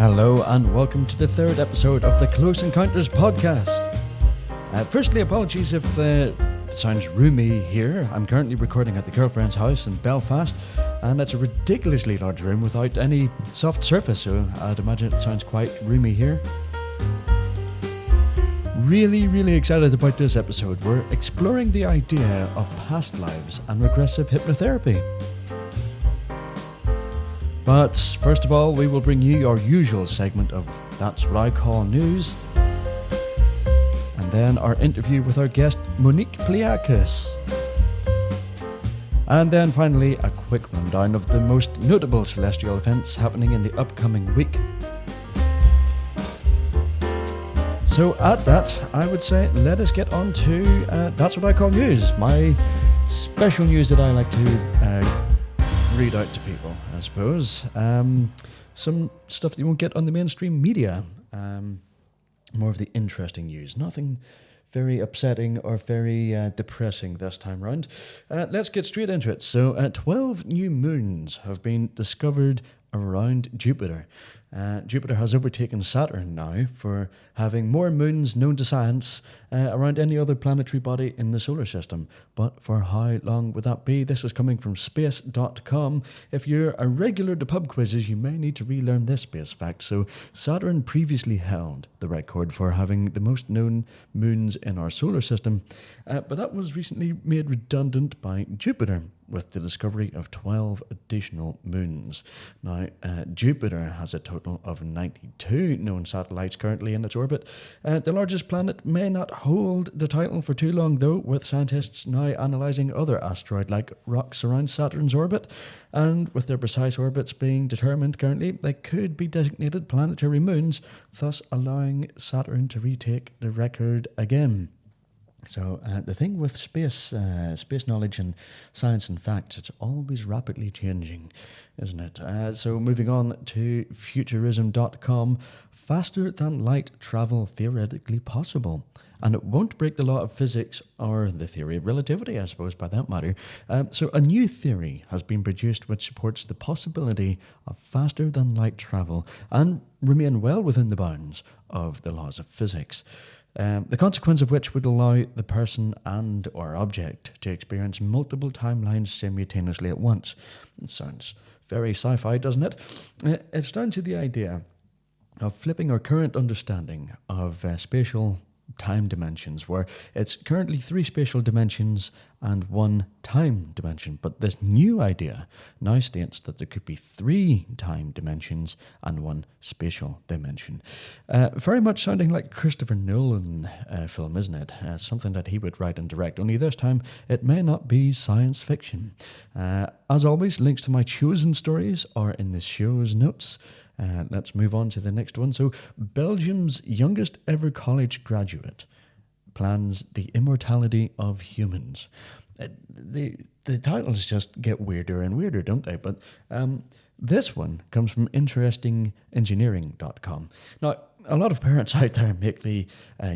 Hello and welcome to the third episode of the Close Encounters podcast. Firstly, apologies if it sounds roomy here. I'm currently recording at the girlfriend's house in Belfast, and it's a ridiculously large room without any soft surface, so I'd imagine it sounds quite roomy here. Really excited about this episode. We're exploring the idea of past lives and regressive hypnotherapy. But first of all, we will bring you our usual segment of That's What I Call News, and then our interview with our guest Monique Pliakos. And then finally, a quick rundown of the most notable celestial events happening in the upcoming week. So at that, I would say let us get on to That's What I Call News, my special news that I like to read out to people, I suppose. Some stuff that you won't get on the mainstream media. More of the interesting news. Nothing very upsetting or very depressing this time round. Let's get straight into it. So 12 new moons have been discovered around Jupiter. Jupiter has overtaken Saturn now for having more moons known to science around any other planetary body in the solar system. But for how long would that be? This is coming from space.com. If you're a regular to pub quizzes, you may need to relearn this space fact. So Saturn previously held the record for having the most known moons in our solar system, but that was recently made redundant by Jupiter with the discovery of 12 additional moons. Now, Jupiter has a total of 92 known satellites currently in its orbit. The largest planet may not hold the title for too long, though, with scientists now analysing other asteroid-like rocks around Saturn's orbit, and with their precise orbits being determined currently, they could be designated planetary moons, thus allowing Saturn to retake the record again. So the thing with space knowledge and science and facts, it's always rapidly changing, isn't it? So moving on to futurism.com, faster than light travel theoretically possible. And it won't break the law of physics or the theory of relativity, I suppose, by that matter. So a new theory has been produced which supports the possibility of faster than light travel and remain well within the bounds of the laws of physics. The consequence of which would allow the person and or object to experience multiple timelines simultaneously at once. It sounds very sci-fi, doesn't it? It's down to the idea of flipping our current understanding of spatial time dimensions, where it's currently 3 spatial dimensions and 1 time dimension. But this new idea now states that there could be 3 time dimensions and 1 spatial dimension. Very much sounding like a Christopher Nolan film, isn't it? Something that he would write and direct, only this time it may not be science fiction. As always, links to my chosen stories are in the show's notes. Let's move on to the next one. So, Belgium's youngest ever college graduate plans the immortality of humans. The titles just get weirder and weirder, don't they? But this one comes from interestingengineering.com. Now, a lot of parents out there make the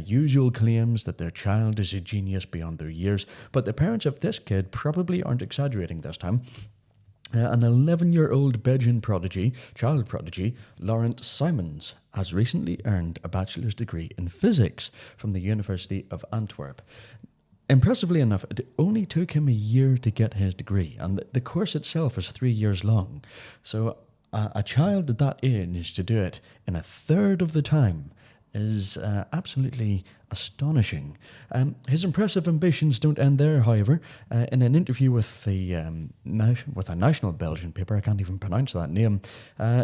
usual claims that their child is a genius beyond their years, but the parents of this kid probably aren't exaggerating this time. An 11-year-old Belgian child prodigy, Laurent Simons, has recently earned a bachelor's degree in physics from the University of Antwerp. Impressively enough, it only took him a year to get his degree, and the course itself is 3 years long. So a child at that age to do it in a third of the time is absolutely astonishing. His impressive ambitions don't end there, however. In an interview with a national Belgian paper, I can't even pronounce that name,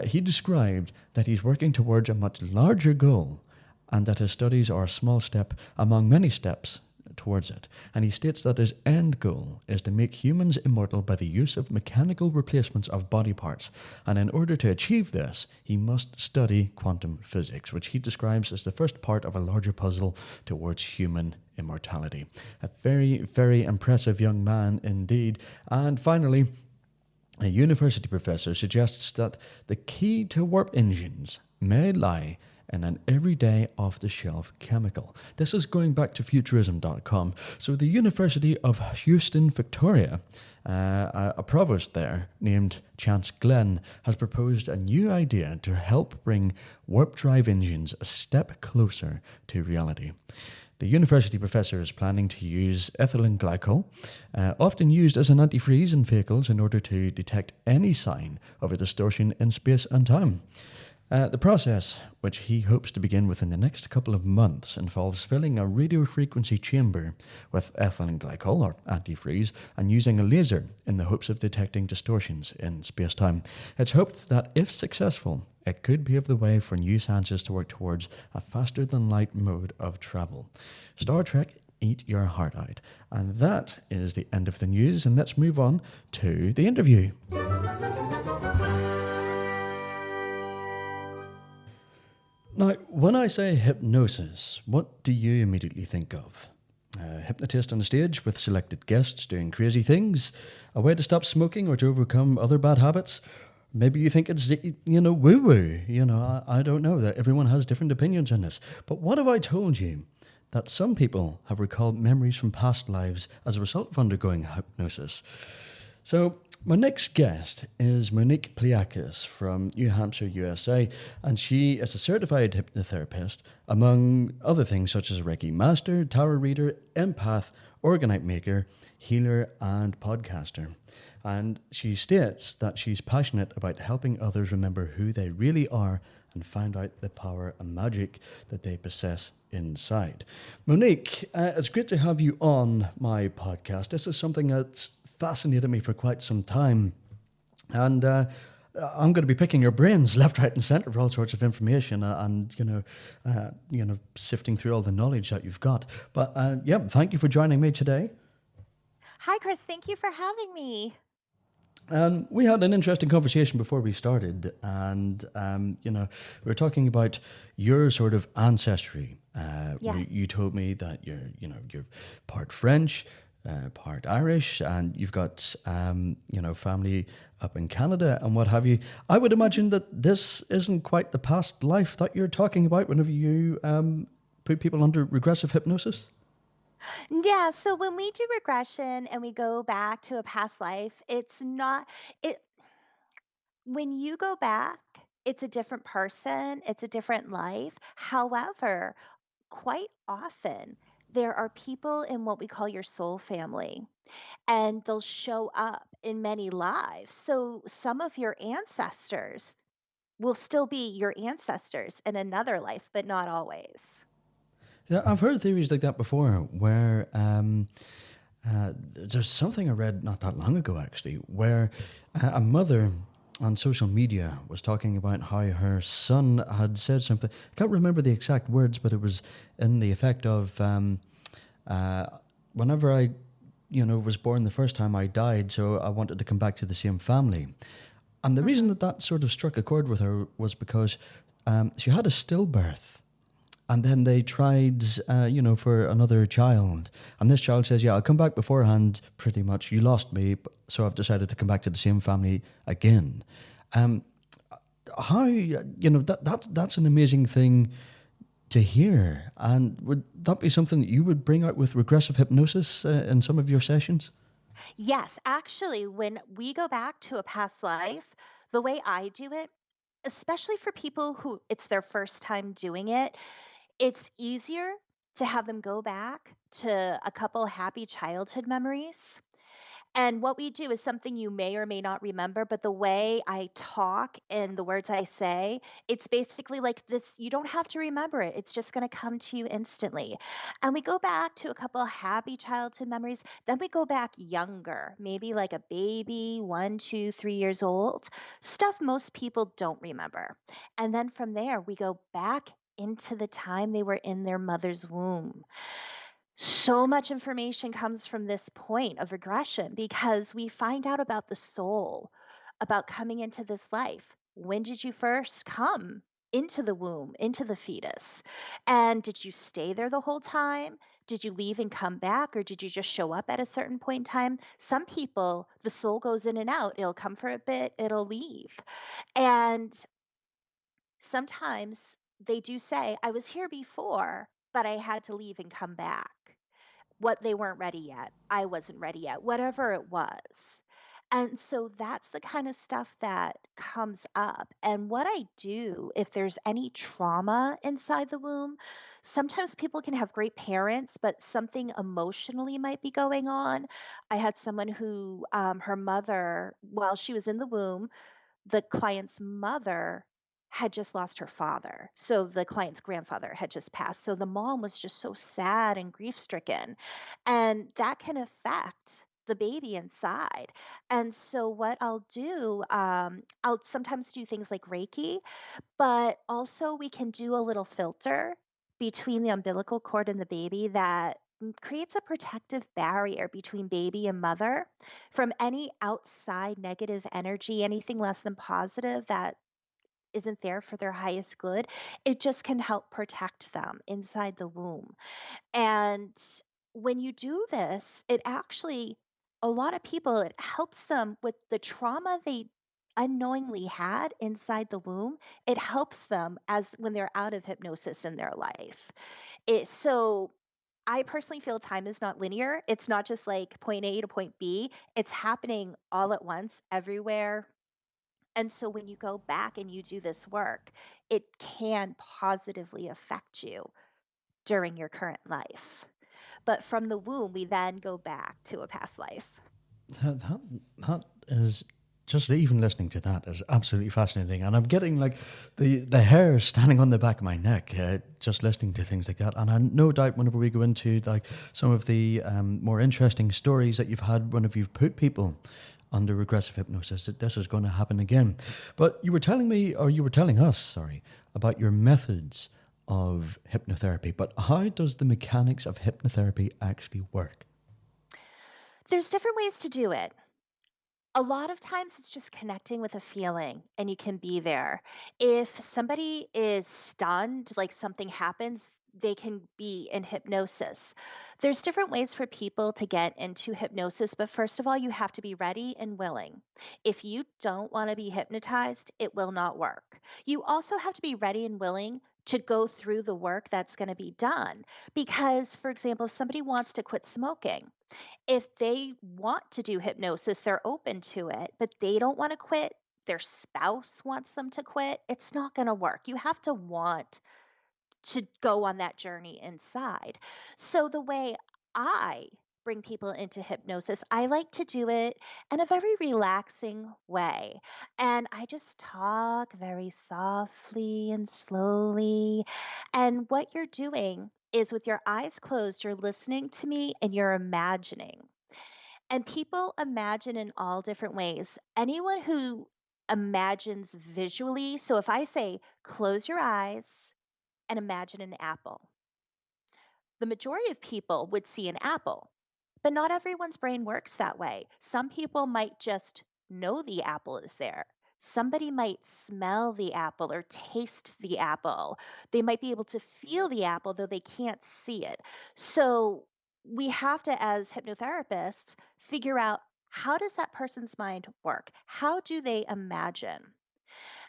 he described that he's working towards a much larger goal and that his studies are a small step among many steps towards it. And he states that his end goal is to make humans immortal by the use of mechanical replacements of body parts. And in order to achieve this, he must study quantum physics, which he describes as the first part of a larger puzzle towards human immortality. A very impressive young man indeed. And finally, a university professor suggests that the key to warp engines may lie in an everyday off-the-shelf chemical. This is going back to futurism.com. So the University of Houston, Victoria, a provost there named Chance Glenn has proposed a new idea to help bring warp drive engines a step closer to reality. The university professor is planning to use ethylene glycol, often used as an antifreeze in vehicles, in order to detect any sign of a distortion in space and time. The process, which he hopes to begin within the next couple of months, involves filling a radio frequency chamber with ethylene glycol, or antifreeze, and using a laser in the hopes of detecting distortions in space-time. It's hoped that, if successful, it could pave the way for new sciences to work towards a faster-than-light mode of travel. Star Trek, eat your heart out. And that is the end of the news, and let's move on to the interview. Now, when I say hypnosis, what do you immediately think of? A hypnotist on a stage with selected guests doing crazy things? A way to stop smoking or to overcome other bad habits? Maybe you think it's, woo-woo. I don't know. That everyone has different opinions on this. But what have I told you? That some people have recalled memories from past lives as a result of undergoing hypnosis. So, my next guest is Monique Pliakos from New Hampshire, USA, and she is a certified hypnotherapist, among other things such as a Reiki master, tarot reader, empath, orgonite maker, healer, and podcaster. And she states that she's passionate about helping others remember who they really are and find out the power and magic that they possess inside. Monique, it's great to have you on my podcast. This is something that's fascinated me for quite some time, and I'm going to be picking your brains left, right, and centre for all sorts of information, and sifting through all the knowledge that you've got. But thank you for joining me today. Hi, Chris. Thank you for having me. We had an interesting conversation before we started, and we were talking about your sort of ancestry. Yes. You told me that you're part French, part Irish, and you've got family up in Canada and what have you. I would imagine that this isn't quite the past life that you're talking about whenever you put people under regressive hypnosis. Yeah, so when we do regression and we go back to a past life, it's not it when you go back, it's a different person, it's a different life. However, quite often there are people in what we call your soul family, and they'll show up in many lives. So some of your ancestors will still be your ancestors in another life, but not always. Yeah, I've heard theories like that before, where there's something I read not that long ago, actually, where a mother on social media was talking about how her son had said something. I can't remember the exact words, but it was in the effect of, whenever I, was born the first time, I died, so I wanted to come back to the same family. And the reason that sort of struck a chord with her was because she had a stillbirth. And then they tried, for another child. And this child says, I'll come back beforehand, pretty much. You lost me, so I've decided to come back to the same family again. That's an amazing thing to hear. And would that be something that you would bring out with regressive hypnosis in some of your sessions? Yes, actually, when we go back to a past life, the way I do it, especially for people who it's their first time doing it, it's easier to have them go back to a couple happy childhood memories. And what we do is something you may or may not remember, but the way I talk and the words I say, it's basically like this. You don't have to remember it. It's just going to come to you instantly. And we go back to a couple happy childhood memories. Then we go back younger, maybe like a baby, 1, 2, 3 years old, stuff most people don't remember. And then from there, we go back into the time they were in their mother's womb. So much information comes from this point of regression because we find out about the soul, about coming into this life. When did you first come into the womb, into the fetus? And did you stay there the whole time? Did you leave and come back, or did you just show up at a certain point in time? Some people, the soul goes in and out. It'll come for a bit, it'll leave. And sometimes they do say, "I was here before, but I had to leave and come back." What they weren't ready yet. I wasn't ready yet, whatever it was. And so that's the kind of stuff that comes up. And what I do if there's any trauma inside the womb, sometimes people can have great parents, but something emotionally might be going on. I had someone who, her mother, while she was in the womb, the client's mother had just lost her father. So the client's grandfather had just passed. So the mom was just so sad and grief stricken. And that can affect the baby inside. And so what I'll do, I'll sometimes do things like Reiki, but also we can do a little filter between the umbilical cord and the baby that creates a protective barrier between baby and mother from any outside negative energy, anything less than positive that isn't there for their highest good. It just can help protect them inside the womb. And when you do this, it actually, a lot of people, it helps them with the trauma they unknowingly had inside the womb. It helps them as when they're out of hypnosis in their life. So I personally feel time is not linear. It's not just like point A to point B. It's happening all at once, everywhere. And so when you go back and you do this work, it can positively affect you during your current life. But from the womb, we then go back to a past life. That is just even listening to that is absolutely fascinating, and I'm getting like the hair standing on the back of my neck just listening to things like that. And I no doubt whenever we go into like some of the more interesting stories that you've had whenever you've put people under regressive hypnosis, that this is going to happen again. But you were telling me, or you were telling us, sorry, about your methods of hypnotherapy. But how does the mechanics of hypnotherapy actually work? There's different ways to do it. A lot of times it's just connecting with a feeling and you can be there. If somebody is stunned, like something happens, they can be in hypnosis. There's different ways for people to get into hypnosis, but first of all, you have to be ready and willing. If you don't want to be hypnotized, it will not work. You also have to be ready and willing to go through the work that's going to be done. Because, for example, if somebody wants to quit smoking, if they want to do hypnosis, they're open to it, but they don't want to quit. Their spouse wants them to quit. It's not going to work. You have to want to go on that journey inside. So, the way I bring people into hypnosis, I like to do it in a very relaxing way. And I just talk very softly and slowly. And what you're doing is with your eyes closed, you're listening to me and you're imagining. And people imagine in all different ways. Anyone who imagines visually, so if I say, close your eyes and imagine an apple. The majority of people would see an apple, but not everyone's brain works that way. Some people might just know the apple is there. Somebody might smell the apple or taste the apple. They might be able to feel the apple, though they can't see it. So we have to, as hypnotherapists, figure out how does that person's mind work? How do they imagine?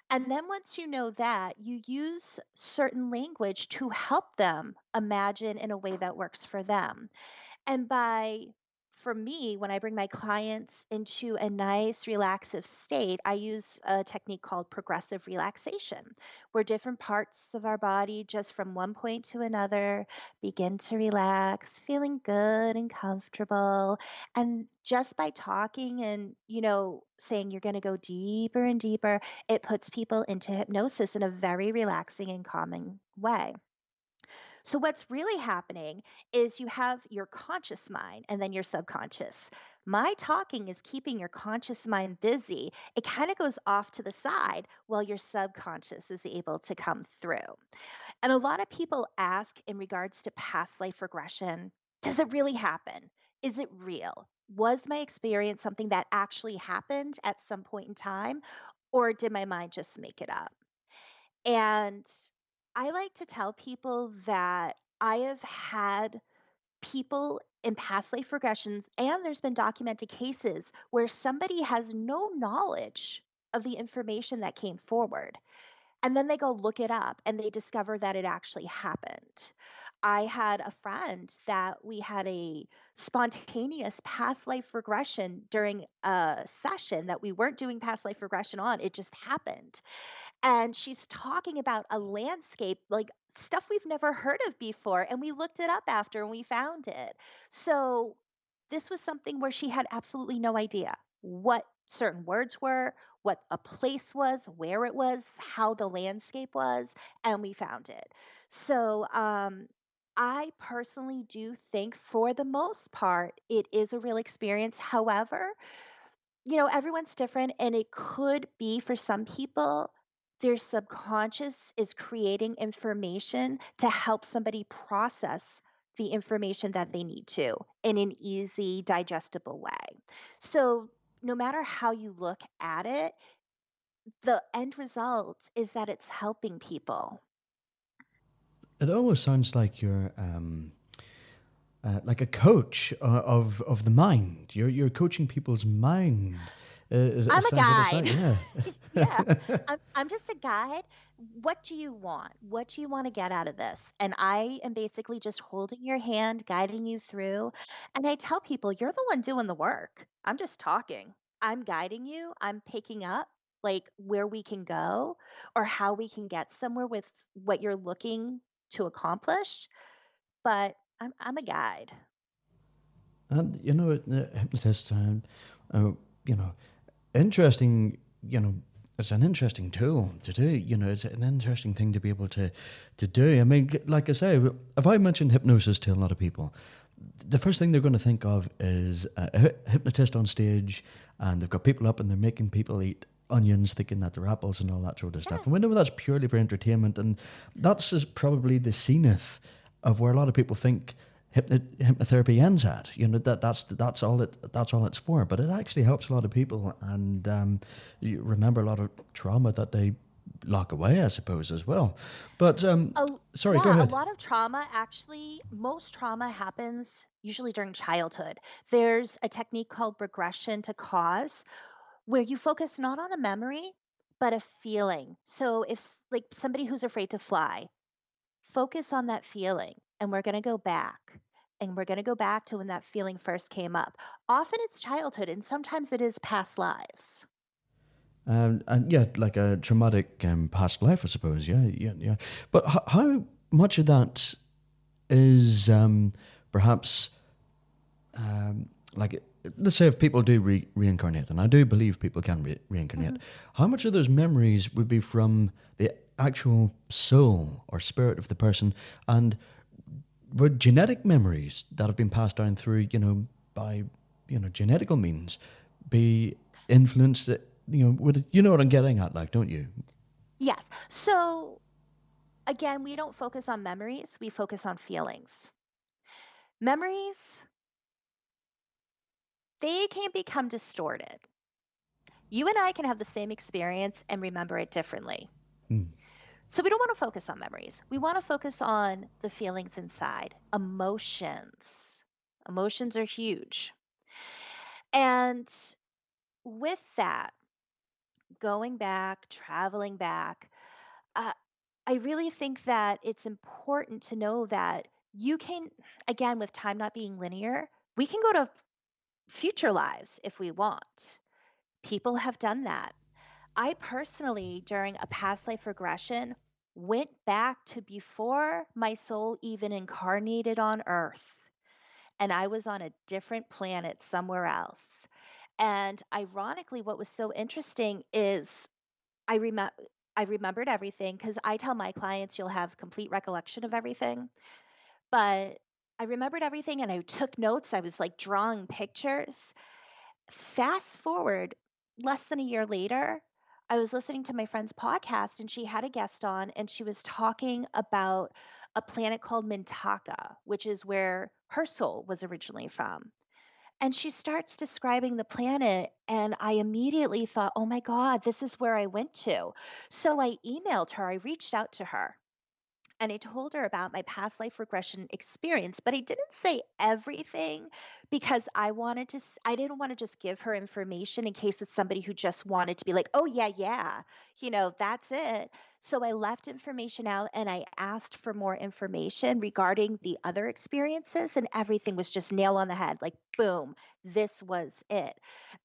And then once you know that, you use certain language to help them imagine in a way that works for them. And for me, when I bring my clients into a nice, relaxive state, I use a technique called progressive relaxation, where different parts of our body, just from one point to another, begin to relax, feeling good and comfortable. And just by talking and, saying you're going to go deeper and deeper, it puts people into hypnosis in a very relaxing and calming way. So, what's really happening is you have your conscious mind and then your subconscious. My talking is keeping your conscious mind busy. It kind of goes off to the side while your subconscious is able to come through. And a lot of people ask in regards to past life regression, does it really happen? Is it real? Was my experience something that actually happened at some point in time? Or did my mind just make it up? And I like to tell people that I have had people in past life regressions, and there's been documented cases where somebody has no knowledge of the information that came forward. And then they go look it up and they discover that it actually happened. I had a friend that we had a spontaneous past life regression during a session that we weren't doing past life regression on. It just happened. And she's talking about a landscape, like stuff we've never heard of before. And we looked it up after and we found it. So this was something where she had absolutely no idea what certain words were, what a place was, where it was, how the landscape was, and we found it. So, I personally do think for the most part, it is a real experience. However, everyone's different, and it could be for some people, their subconscious is creating information to help somebody process the information that they need to in an easy, digestible way. So, no matter how you look at it, the end result is that it's helping people. It almost sounds like you're like a coach of the mind. You're coaching people's mind. It I'm a sounds what it's guide. like. Yeah, Yeah. I'm just a guide. What do you want? What do you want to get out of this? And I am basically just holding your hand, guiding you through. And I tell people, you're the one doing the work. I'm just talking. I'm guiding you. I'm picking up like where we can go or how we can get somewhere with what you're looking to accomplish. But I'm a guide. And hypnotists, uh, you know, interesting. It's an interesting tool to do. It's an interesting thing to be able to do. I mean, like I say, if I mention hypnosis to a lot of people, the first thing they're going to think of is a hypnotist on stage, and they've got people up and they're making people eat onions, thinking that they're apples and all that sort of stuff. Yeah. And we know that's purely for entertainment, and that's is probably the zenith of where a lot of people think hypnotherapy ends at. That's all it's for. But it actually helps a lot of people, and you remember a lot of trauma that they lock away, I suppose, as well. But Oh, sorry, go yeah, a ahead. lot of trauma actually, most trauma happens usually during childhood. There's a technique called regression to cause where you focus not on a memory, but a feeling. So if like somebody who's afraid to fly, focus on that feeling and we're going to go back. And we're going to go back to when that feeling first came up. Often it's childhood and sometimes it is past lives. And yeah, like a traumatic past life, I suppose. Yeah, yeah, yeah. But how much of that is perhaps like, let's say if people do reincarnate, and I do believe people can reincarnate, Mhm. how much of those memories would be from the actual soul or spirit of the person, and would genetic memories that have been passed down through, by, genetical means be influenced, you know what I'm getting at, like, don't you? Yes. So again, we don't focus on memories, we focus on feelings. Memories, they can become distorted. You and I can have the same experience and remember it differently. Mm. So we don't want to focus on memories. We want to focus on the feelings inside, emotions. Emotions are huge. And with that, going back, traveling back, uh, I really think that it's important to know that you can, again, with time not being linear, we can go to future lives if we want. People have done that. I personally, during a past life regression, went back to before my soul even incarnated on Earth. And I was on a different planet somewhere else. And ironically, what was so interesting is I remember. I remembered everything because I tell my clients you'll have complete recollection of everything. But I remembered everything and I took notes. I was like drawing pictures. Fast forward less than a year later, I was listening to my friend's podcast and she had a guest on and she was talking about a planet called Mintaka, which is where her soul was originally from. And she starts describing the planet, and I immediately thought, oh my God, this is where I went to. So I emailed her, I reached out to her, and I told her about my past life regression experience, but I didn't say everything because I didn't want to just give her information in case it's somebody who just wanted to be like, "Oh yeah, yeah, that's it." So I left information out and I asked for more information regarding the other experiences, and everything was just nail on the head. Like, boom, this was it.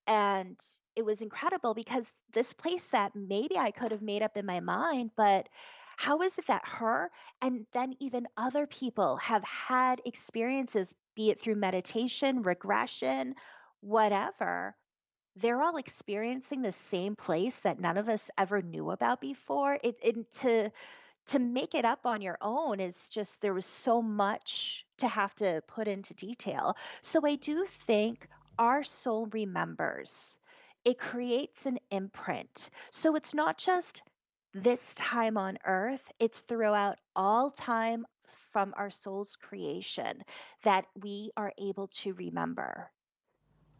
And it was incredible because this place that maybe I could have made up in my mind, but how is it that her and then even other people have had experiences, be it through meditation, regression, whatever, they're all experiencing the same place that none of us ever knew about before. To make it up on your own is just there was so much to have to put into detail. So I do think our soul remembers. It creates an imprint. So it's not just this time on earth, it's throughout all time from our soul's creation that we are able to remember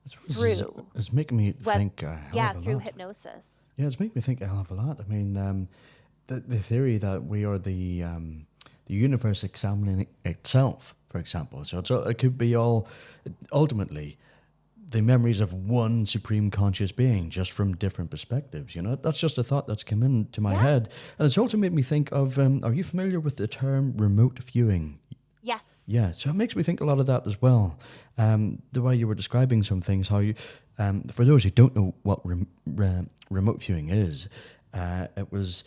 I suppose through it's making me what think a hell yeah, of a through lot. hypnosis. Yeah, it's making me think a hell of a lot. I mean, the theory that we are the universe examining itself, for example. So it could be all ultimately the memories of one supreme conscious being, just from different perspectives. That's just a thought that's come into my Yeah. head, and it's also made me think of. Are you familiar with the term remote viewing? Yes. Yeah, so it makes me think a lot of that as well. The way you were describing some things, how you, for those who don't know what remote viewing is, it was,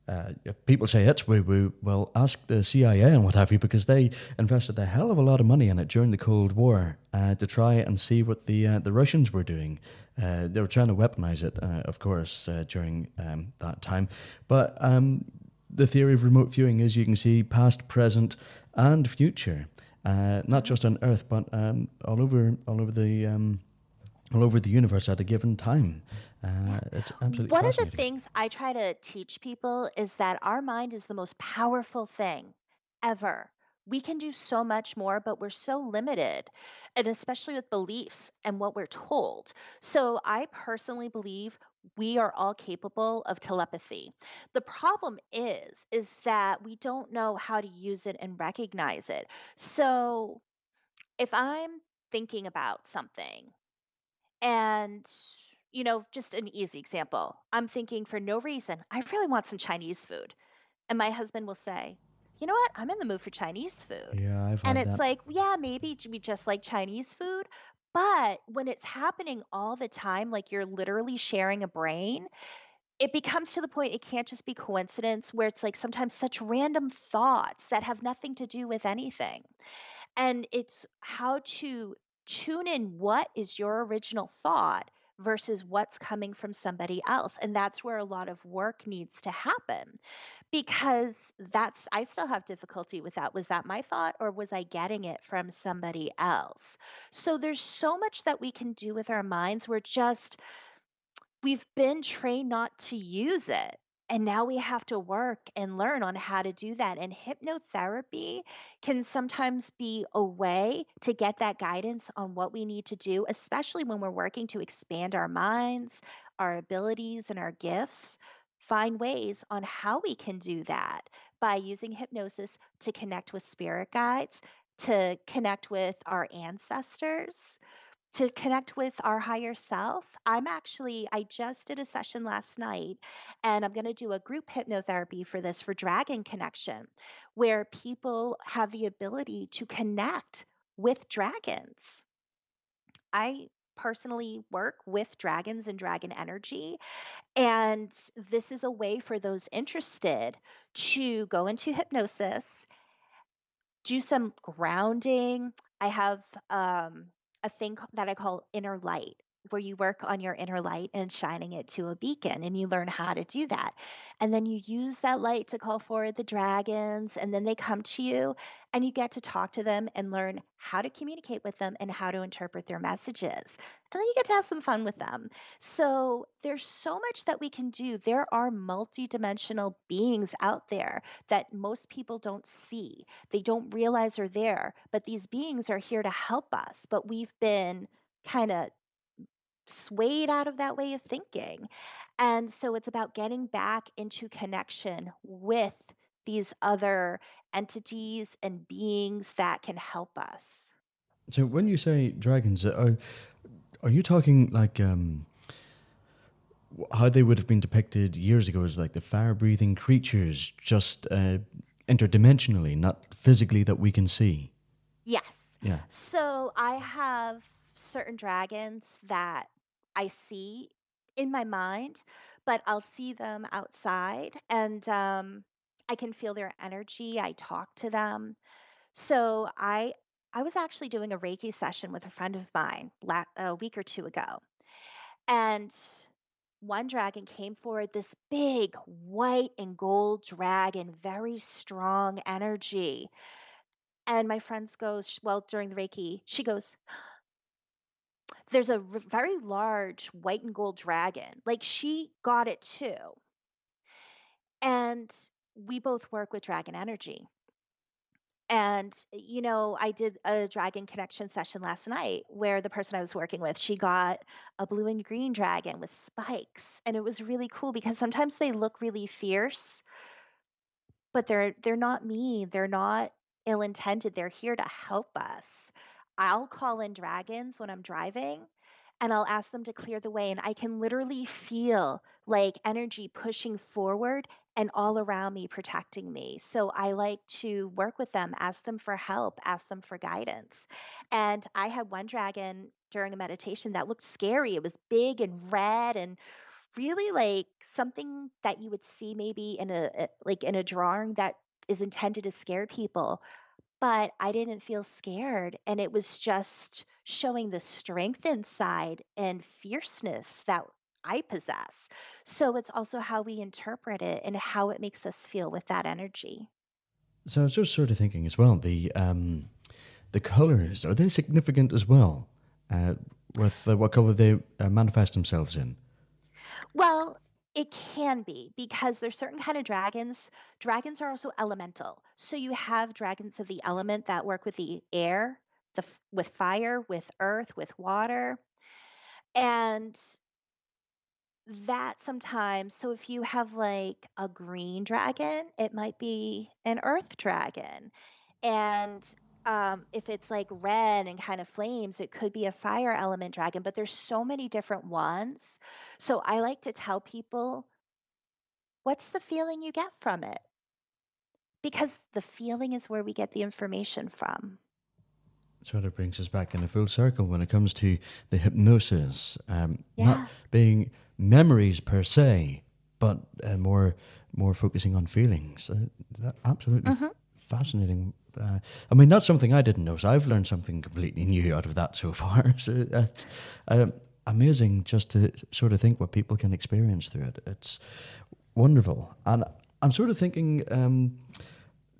if people say it's woo woo, well, ask the CIA and what have you, because they invested a hell of a lot of money in it during the Cold War to try and see what the Russians were doing. They were trying to weaponize it, of course, during that time. But the theory of remote viewing is you can see past, present, and future, not Mhm. just on Earth, but all over the universe at a given time. Yeah. It's absolutely One of the fascinating. things I try to teach people is that our mind is the most powerful thing ever. We can do so much more, but we're so limited, and especially with beliefs and what we're told. So, I personally believe we are all capable of telepathy. The problem is that we don't know how to use it and recognize it. So, if I'm thinking about something and, just an easy example. I'm thinking for no reason, I really want some Chinese food. And my husband will say, "You know what? I'm in the mood for Chinese food." Yeah, I've And had it's that. like, yeah, maybe we just like Chinese food. But when it's happening all the time, like you're literally sharing a brain, it becomes to the point it can't just be coincidence where it's like sometimes such random thoughts that have nothing to do with anything. And it's how to tune in what is your original thought versus what's coming from somebody else. And that's where a lot of work needs to happen because I still have difficulty with that. Was that my thought or was I getting it from somebody else? So there's so much that we can do with our minds. We've been trained not to use it. And now we have to work and learn on how to do that. And hypnotherapy can sometimes be a way to get that guidance on what we need to do, especially when we're working to expand our minds, our abilities, and our gifts. Find ways on how we can do that by using hypnosis to connect with spirit guides, to connect with our ancestors, to connect with our higher self. I just did a session last night and I'm going to do a group hypnotherapy for this for dragon connection, where people have the ability to connect with dragons. I personally work with dragons and dragon energy. And this is a way for those interested to go into hypnosis, do some grounding. I have a that I call inner light, where you work on your inner light and shining it to a beacon, and you learn how to do that. And then you use that light to call forward the dragons, and then they come to you, and you get to talk to them and learn how to communicate with them and how to interpret their messages. And then you get to have some fun with them. So there's so much that we can do. There are multidimensional beings out there that most people don't see, they don't realize are there, but these beings are here to help us. But we've been kind of swayed out of that way of thinking. And so it's about getting back into connection with these other entities and beings that can help us. So when you say dragons, are you talking like how they would have been depicted years ago as like the fire-breathing creatures, just interdimensionally, not physically that we can see? Yes. Yeah. So I have certain dragons that I see in my mind, but I'll see them outside and I can feel their energy. I talk to them. So I was actually doing a Reiki session with a friend of mine a week or two ago. And one dragon came forward, this big white and gold dragon, very strong energy. And my friends goes, well, during the Reiki, she goes, there's a very large white and gold dragon. Like she got it too. And we both work with dragon energy. And, I did a dragon connection session last night where the person I was working with, she got a blue and green dragon with spikes. And it was really cool because sometimes they look really fierce, but they're not mean, they're not ill-intended, they're here to help us. I'll call in dragons when I'm driving, and I'll ask them to clear the way, and I can literally feel, like, energy pushing forward and all around me protecting me. So I like to work with them, ask them for help, ask them for guidance. And I had one dragon during a meditation that looked scary. It was big and red and really like something that you would see maybe in a drawing that is intended to scare people, but I didn't feel scared, and it was just showing the strength inside and fierceness that I possess. So it's also how we interpret it and how it makes us feel with that energy. So I was just sort of thinking as well, the colors, are they significant as well? With what color they manifest themselves in? Well, it can be because there's certain kind of dragons. Dragons are also elemental. So you have dragons of the element that work with the air, with fire, with earth, with water. And that sometimes, so if you have like a green dragon, it might be an earth dragon. And if it's like red and kind of flames, it could be a fire element dragon, but there's so many different ones. So I like to tell people, what's the feeling you get from it? Because the feeling is where we get the information from. Sort of brings us back in a full circle when it comes to the hypnosis, not Yeah. being memories per se, but more focusing on feelings. Absolutely Hmm. fascinating. I mean, that's something I didn't know, so I've learned something completely new out of that so far. So that's amazing just to sort of think what people can experience through it. It's wonderful. And I'm sort of thinking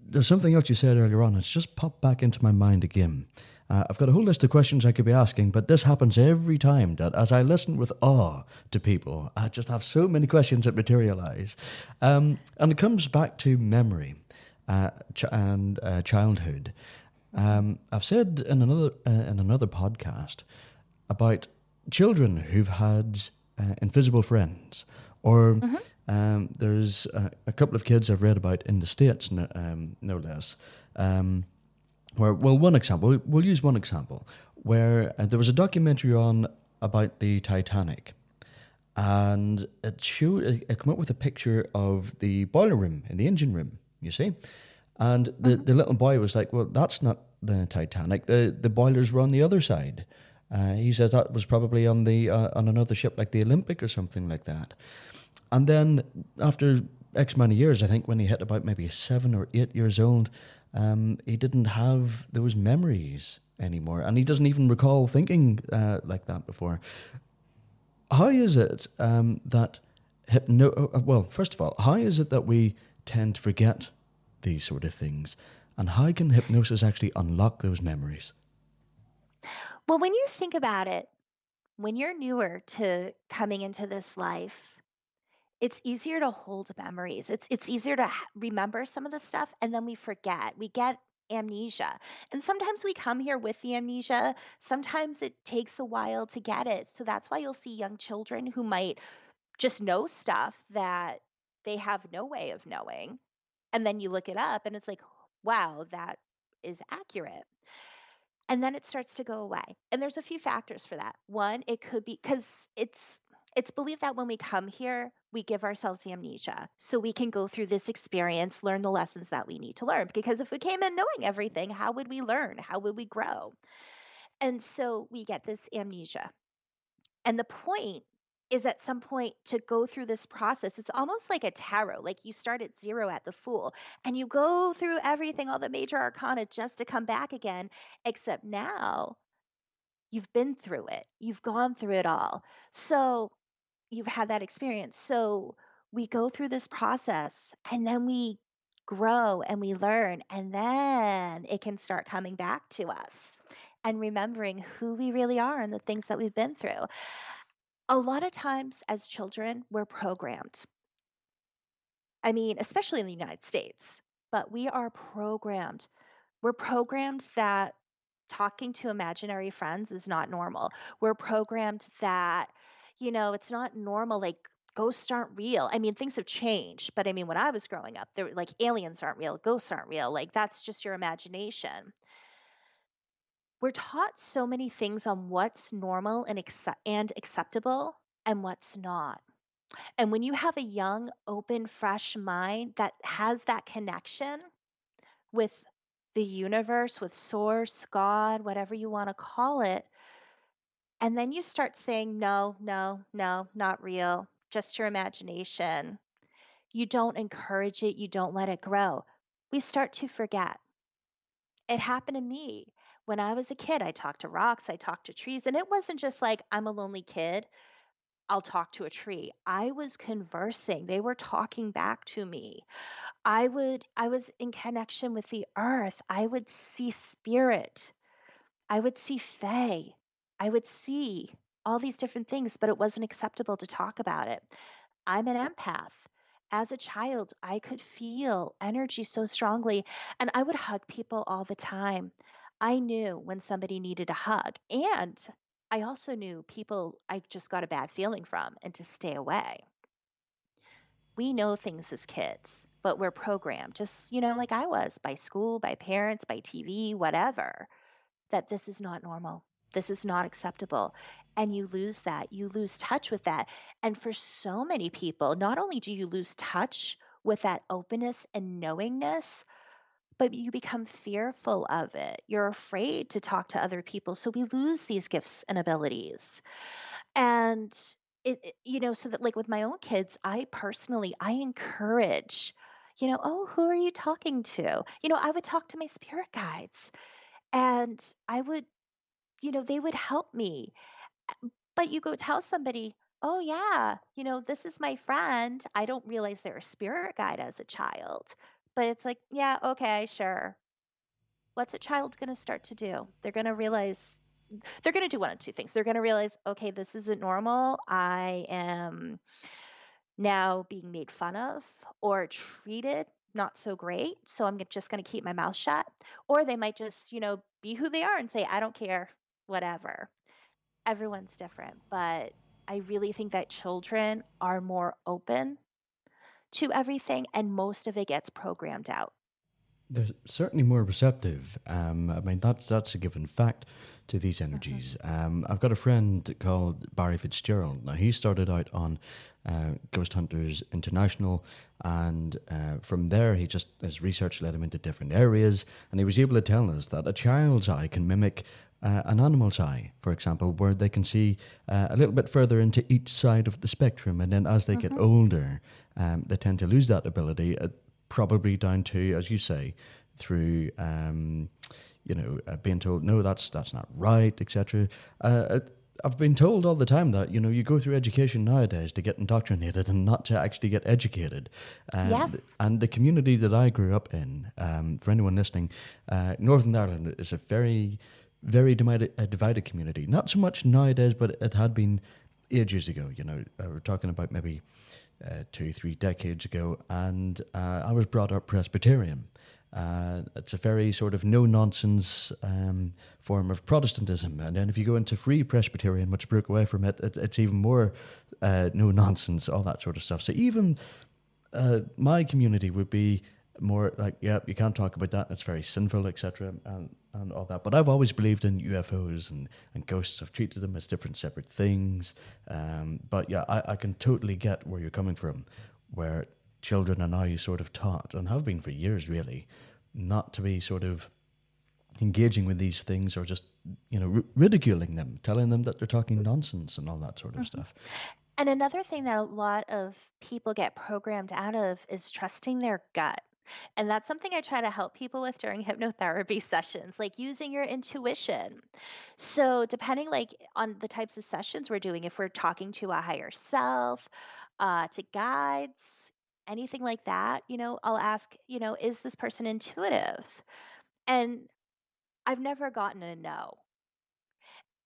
there's something else you said earlier on. It's just popped back into my mind again. I've got a whole list of questions I could be asking, but this happens every time that as I listen with awe to people, I just have so many questions that materialize. And it comes back to memory and childhood. I've said in another podcast about children who've had invisible friends, or Hmm. there's a couple of kids I've read about in the States, no less. Where, well, one example, we'll use one example, where there was a documentary on about the Titanic, and it came up with a picture of the boiler room in the engine room, you see, and Hmm. the little boy was like, well, that's not the Titanic, the boilers were on the other side. He says that was probably on the on another ship like the Olympic or something like that. And then after X many years, I think when he hit about maybe 7 or 8 years old, he didn't have those memories anymore, and he doesn't even recall thinking like that before. How is it that well, first of all, how is it that we tend to forget these sort of things, and how can hypnosis actually unlock those memories? Well, when you think about it, when you're newer to coming into this life, it's easier to hold memories. It's easier to remember some of the stuff and then we forget. We get amnesia. And sometimes we come here with the amnesia. Sometimes it takes a while to get it. So that's why you'll see young children who might just know stuff that they have no way of knowing. And then you look it up and it's like, wow, that is accurate. And then it starts to go away. And there's a few factors for that. One, it could be because it's believed that when we come here, we give ourselves amnesia. So we can go through this experience, learn the lessons that we need to learn. Because if we came in knowing everything, how would we learn? How would we grow? And so we get this amnesia. And the point is at some point to go through this process. It's almost like a tarot, like you start at zero at the Fool and you go through everything, all the major arcana just to come back again, except now you've been through it. You've gone through it all. So you've had that experience. So we go through this process and then we grow and we learn, and then it can start coming back to us and remembering who we really are and the things that we've been through. A lot of times as children, we're programmed. I mean, especially in the United States, but we are programmed. We're programmed that talking to imaginary friends is not normal. We're programmed that, it's not normal. Like ghosts aren't real. I mean, things have changed, but I mean, when I was growing up, there were like aliens aren't real, ghosts aren't real. Like that's just your imagination. We're taught so many things on what's normal and acceptable and what's not. And when you have a young, open, fresh mind that has that connection with the universe, with source, God, whatever you want to call it, and then you start saying, no, no, no, not real, just your imagination. You don't encourage it, you don't let it grow. We start to forget. It happened to me. When I was a kid, I talked to rocks, I talked to trees, and it wasn't just like, I'm a lonely kid, I'll talk to a tree. I was conversing. They were talking back to me. I was in connection with the earth. I would see spirit. I would see fae. I would see all these different things, but it wasn't acceptable to talk about it. I'm an empath. As a child, I could feel energy so strongly, and I would hug people all the time. I knew when somebody needed a hug, and I also knew people I just got a bad feeling from and to stay away. We know things as kids, but we're programmed, just, like I was, by school, by parents, by TV, whatever, that this is not normal. This is not acceptable. And you lose that. You lose touch with that. And for so many people, not only do you lose touch with that openness and knowingness, but you become fearful of it. You're afraid to talk to other people. So we lose these gifts and abilities. And so that like with my own kids, I encourage, oh, who are you talking to? I would talk to my spirit guides and I would, they would help me. But you go tell somebody, oh, yeah, this is my friend. I don't realize they're a spirit guide as a child. But it's like, yeah, okay, sure. What's a child going to start to do? They're going to realize they're going to do one of two things. They're going to realize, okay, this isn't normal. I am now being made fun of or treated not so great. So I'm just going to keep my mouth shut. Or they might just, be who they are and say, I don't care, whatever. Everyone's different. But I really think that children are more open to everything, and most of it gets programmed out. They're certainly more receptive. I mean, that's a given fact to these energies. I've got a friend called Barry Fitzgerald. Now, he started out on Ghost Hunters International, and from there, his research led him into different areas, and he was able to tell us that a child's eye can mimic an animal's eye, for example, where they can see a little bit further into each side of the spectrum, and then as they get older, they tend to lose that ability. Probably down to, as you say, through being told no, that's not right, etc. I've been told all the time that you go through education nowadays to get indoctrinated and not to actually get educated. Yes. And the community that I grew up in, for anyone listening, Northern Ireland is a very, very divided community. Not so much nowadays, but it had been ages ago. We're talking about maybe 2-3 decades ago, and I was brought up Presbyterian. It's a very sort of no-nonsense form of Protestantism, and then if you go into Free Presbyterian, which broke away from it, it's even more no-nonsense, all that sort of stuff. So even my community would be more like, yeah, you can't talk about that, it's very sinful, etc., and all that. But I've always believed in UFOs and ghosts. I've treated them as different separate things. But yeah, I can totally get where you're coming from, where children are now sort of taught, and have been for years really, not to be sort of engaging with these things, or just, ridiculing them, telling them that they're talking nonsense and all that sort of Mhm. stuff. And another thing that a lot of people get programmed out of is trusting their gut. And that's something I try to help people with during hypnotherapy sessions, like using your intuition. So, depending like on the types of sessions we're doing, if we're talking to a higher self, to guides, anything like that, I'll ask, is this person intuitive? And I've never gotten a no.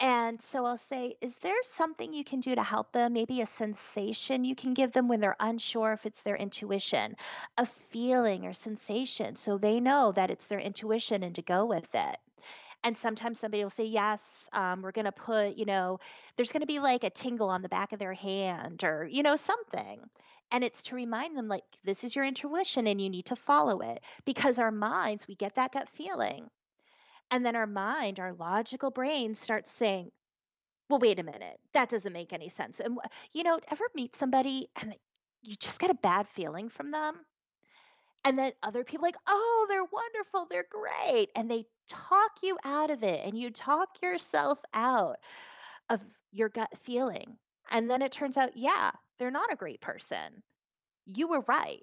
And so I'll say, is there something you can do to help them? Maybe a sensation you can give them when they're unsure if it's their intuition, a feeling or sensation, so they know that it's their intuition and to go with it. And sometimes somebody will say, yes, we're going to put, there's going to be like a tingle on the back of their hand or, something. And it's to remind them, like, this is your intuition and you need to follow it because our minds, we get that gut feeling. And then our mind, our logical brain starts saying, well, wait a minute. That doesn't make any sense. And, ever meet somebody and you just get a bad feeling from them? And then other people like, oh, they're wonderful. They're great. And they talk you out of it and you talk yourself out of your gut feeling. And then it turns out, yeah, they're not a great person. You were right.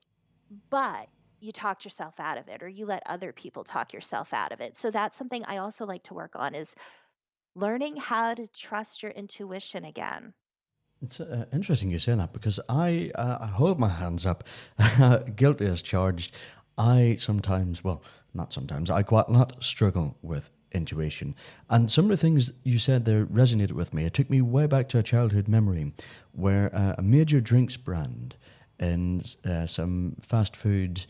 But you talked yourself out of it or you let other people talk yourself out of it. So that's something I also like to work on is learning how to trust your intuition again. It's interesting you say that, because I hold my hands up, guilty as charged. I sometimes, well, not sometimes, I quite a lot struggle with intuition. And some of the things you said there resonated with me. It took me way back to a childhood memory where a major drinks brand in some fast food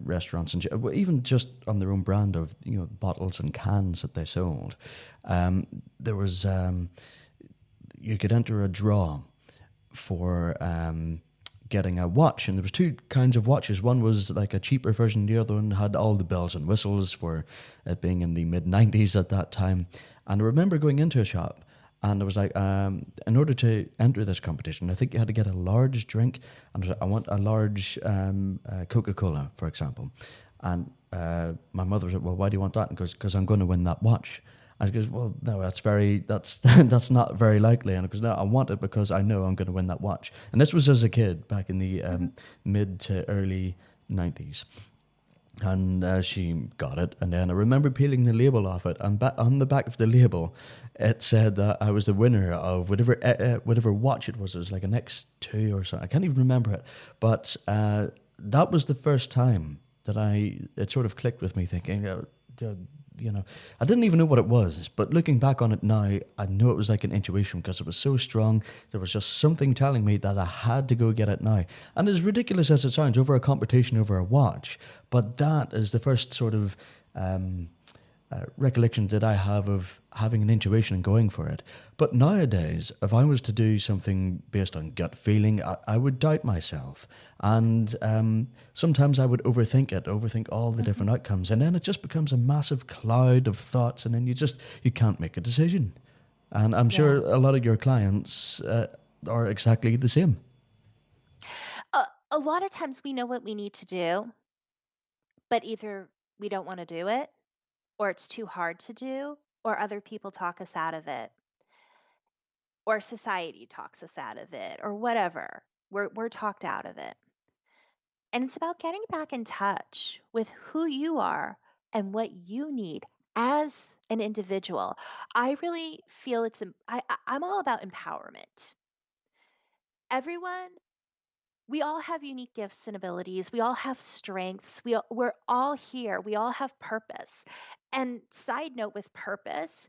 restaurants, and well, even just on their own brand of bottles and cans that they sold, there was you could enter a draw for getting a watch, and there was two kinds of watches. One was like a cheaper version, the other one had all the bells and whistles, for it being in the mid-90s at that time. And I remember going into a shop, and I was like, in order to enter this competition, I think you had to get a large drink, and I was like, I want a large Coca-Cola, for example. And my mother was like, well, why do you want that? And goes, because I'm going to win that watch. And she goes, well, no, that's that's not very likely. And I goes, no, I want it because I know I'm going to win that watch. And this was as a kid back in the Mhm. mid to early 90s. And she got it. And then I remember peeling the label off it. And on the back of the label, it said that I was the winner of whatever watch it was. It was like an X2 or something. I can't even remember it. But that was the first time that it sort of clicked with me, thinking, I didn't even know what it was, but looking back on it now, I know it was like an intuition, because it was so strong. There was just something telling me that I had to go get it now. And as ridiculous as it sounds, over a competition over a watch, but that is the first sort of recollection that I have of having an intuition and going for it. But nowadays, if I was to do something based on gut feeling, I would doubt myself. And sometimes I would overthink all the Mhm. different outcomes. And then it just becomes a massive cloud of thoughts. And then you can't make a decision. And I'm sure Yeah. a lot of your clients are exactly the same. A lot of times we know what we need to do, but either we don't want to do it, or it's too hard to do, or other people talk us out of it, or society talks us out of it, or whatever. We're talked out of it. And it's about getting back in touch with who you are and what you need as an individual. I really feel I'm all about empowerment. Everyone, we all have unique gifts and abilities. We all have strengths. We're all here. We all have purpose. And side note with purpose,